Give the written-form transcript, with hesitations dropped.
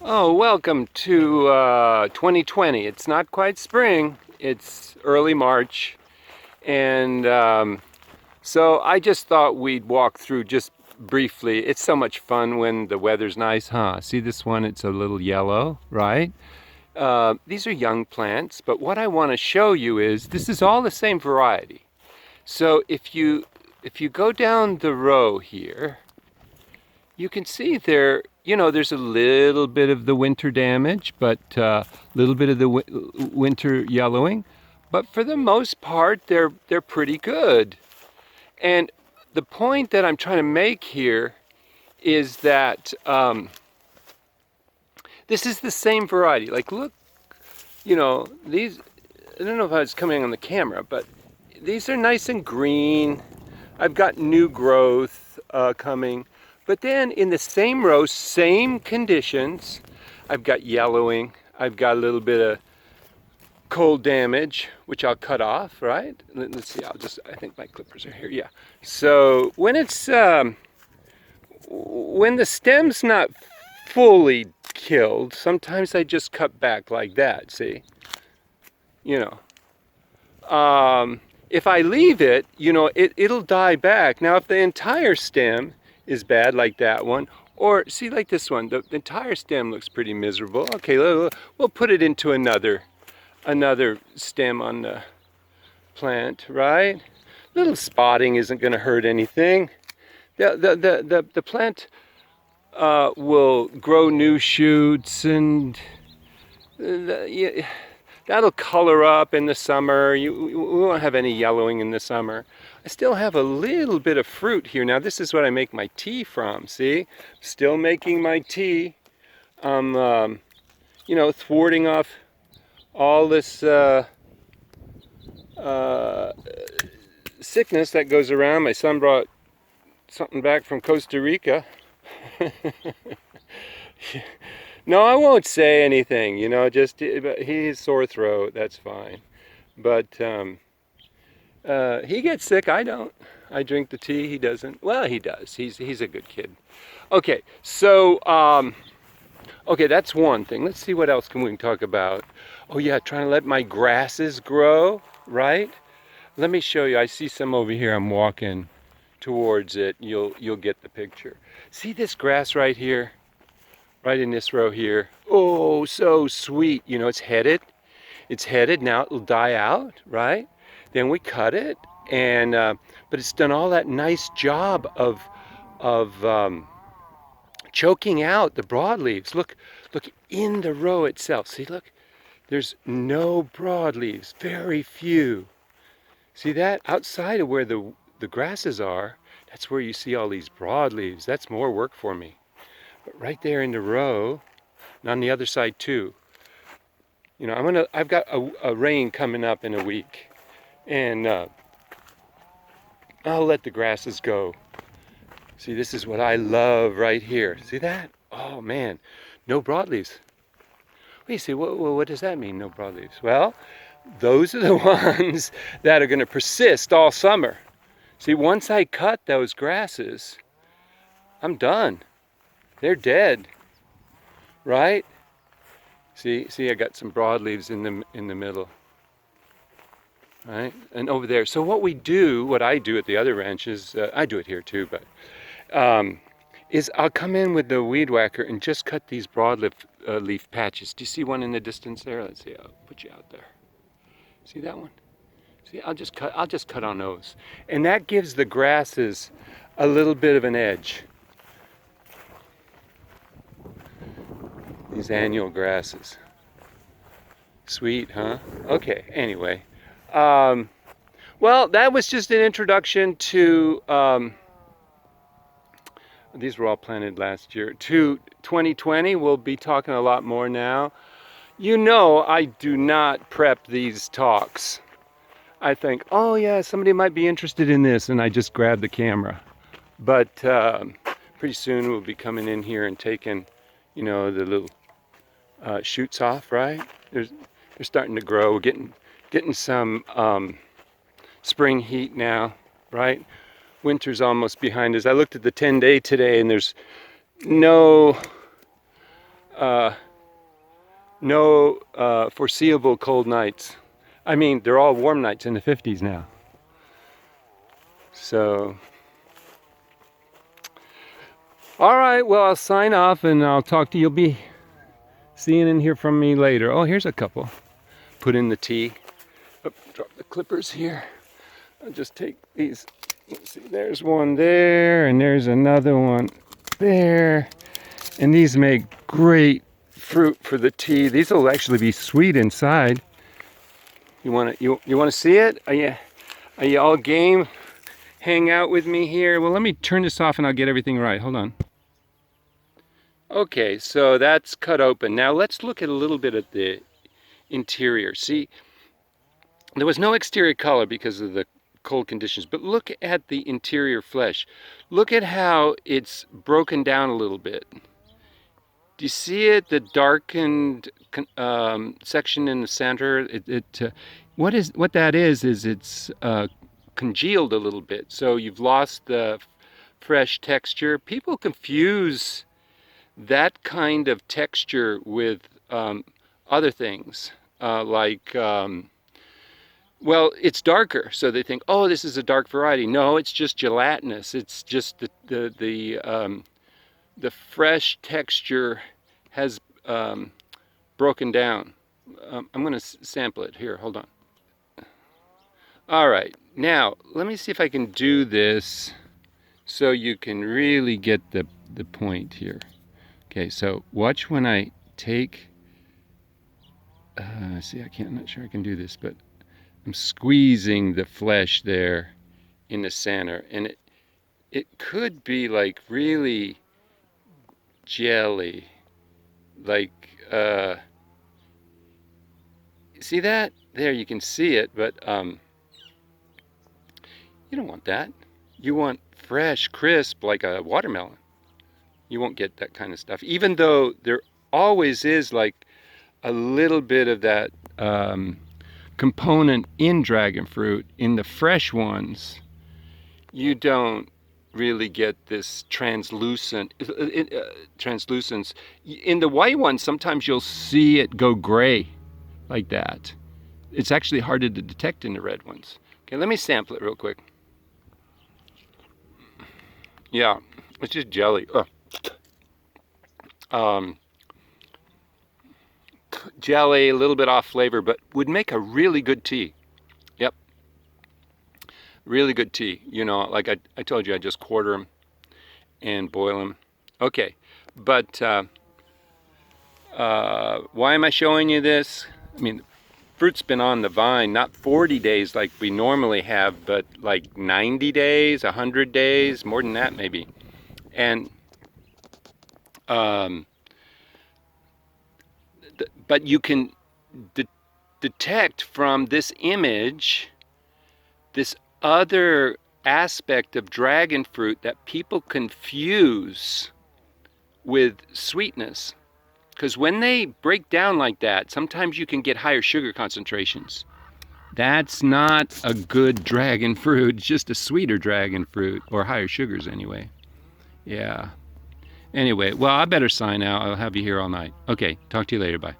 Oh, welcome to 2020. It's not quite spring, it's early March. And so I just thought we'd walk through just briefly. It's so much fun when the weather's nice, huh? See this one? It's a little yellow, right? These are young plants, but what I want to show you is this is all the same variety. So if you go down the row here, you can see there's a little bit of the winter damage, but a little bit of the winter yellowing. But for the most part, they're pretty good. And the point that I'm trying to make here is that this is the same variety. Like, look, these, I don't know if I was coming on the camera, but these are nice and green. I've got new growth coming. But then in the same row, same conditions, I've got yellowing, I've got a little bit of cold damage, which I'll cut off, right? Let's see, I think my clippers are here, yeah. So when when the stem's not fully killed, sometimes I just cut back like that, see? You know. If I leave it, it'll die back. Now, if the entire stem is bad, like that one, or see, like this one, the entire stem looks pretty miserable. Okay, we'll put it into another stem on the plant, right? Little spotting isn't going to hurt anything. The plant will grow new shoots, and that'll color up in the summer. We won't have any yellowing in the summer. I still have a little bit of fruit here. Now, this is what I make my tea from, see? Still making my tea. I'm, thwarting off all this sickness that goes around. My son brought something back from Costa Rica. No, I won't say anything, just he's sore throat, that's fine. But he gets sick, I don't. I drink the tea, he doesn't. Well, he does. He's a good kid. Okay, so okay, that's one thing. Let's see what else we can talk about. Oh yeah, trying to let my grasses grow, right? Let me show you. I see some over here. I'm walking towards it. You'll get the picture. See this grass right here? Right in this row here. Oh, so sweet. It's headed. It's headed. Now it'll die out, right? Then we cut it, and but it's done all that nice job of choking out the broadleaves. Look in the row itself. See, look. There's no broadleaves. Very few. See that? Outside of where the grasses are, that's where you see all these broadleaves. That's more work for me. But right there in the row, and on the other side too. I've got a rain coming up in a week, and I'll let the grasses go. See, this is what I love right here. See that? Oh man, no broadleaves. Well, you say, what does that mean, no broadleaves? Well, those are the ones that are going to persist all summer. See, once I cut those grasses, I'm done. They're dead, right? See, I got some broadleaves in the middle, right? And over there. So what I do at the other ranches, I do it here too, but is I'll come in with the weed whacker and just cut these broadleaf leaf patches. Do you see one in the distance there? Let's see. I'll put you out there. See that one? See, I'll just cut on those, and that gives the grasses a little bit of an edge. These annual grasses. Sweet, huh? Okay, anyway. Well, that was just an introduction to, these were all planted last year, to 2020. We'll be talking a lot more now. I do not prep these talks. I think, oh yeah, somebody might be interested in this, and I just grab the camera. But pretty soon we'll be coming in here and taking, the little shoots off, right? They're starting to grow. We're getting some spring heat now, right? Winter's almost behind us. I looked at the 10-day today, and there's no no foreseeable cold nights. I mean, they're all warm nights in the 50s now. So, all right, well, I'll sign off and I'll talk to you. You'll be seeing and hear from me later. Oh, here's a couple. Put in the tea. Oh, drop the clippers here. I'll just take these. Let's see, there's one there, and there's another one there. And these make great fruit for the tea. These will actually be sweet inside. You want to see it? Are you all game? Hang out with me here. Well, let me turn this off and I'll get everything right. Hold on. Okay, so that's cut open. Now let's look at a little bit at the interior. See, there was no exterior color because of the cold conditions, but look at the interior flesh. Look at how it's broken down a little bit. Do you see it? The darkened section in the center. What that is it's congealed a little bit. So you've lost the fresh texture. People confuse that kind of texture with other things well, it's darker, so they think, oh, this is a dark variety. No, it's just gelatinous. It's just the fresh texture has broken down. I'm going to sample it here. Hold on. All right, now let me see if I can do this so you can really get the point here. Okay, so watch when I take. See, I'm not sure I can do this, but I'm squeezing the flesh there in the center, and it could be like really jelly, like see that there? You can see it, but you don't want that. You want fresh, crisp, like a watermelon. You won't get that kind of stuff, even though there always is like a little bit of that component in dragon fruit. In the fresh ones, you don't really get this translucence. In the white ones, sometimes you'll see it go gray like that. It's actually harder to detect in the red ones. Okay, let me sample it real quick. Yeah, it's just jelly. Jelly, a little bit off flavor, but would make a really good tea. Yep, really good tea. You know, like I told you, I just quarter them and boil them. Okay, but why am I showing you this? I mean, fruit's been on the vine, not 40 days like we normally have, but like 90 days, 100 days, more than that maybe. And but you can detect from this image this other aspect of dragon fruit that people confuse with sweetness. Because when they break down like that, sometimes you can get higher sugar concentrations. That's not a good dragon fruit, it's just a sweeter dragon fruit, or higher sugars anyway. Yeah. Anyway, well, I better sign out. I'll have you here all night. Okay, talk to you later. Bye.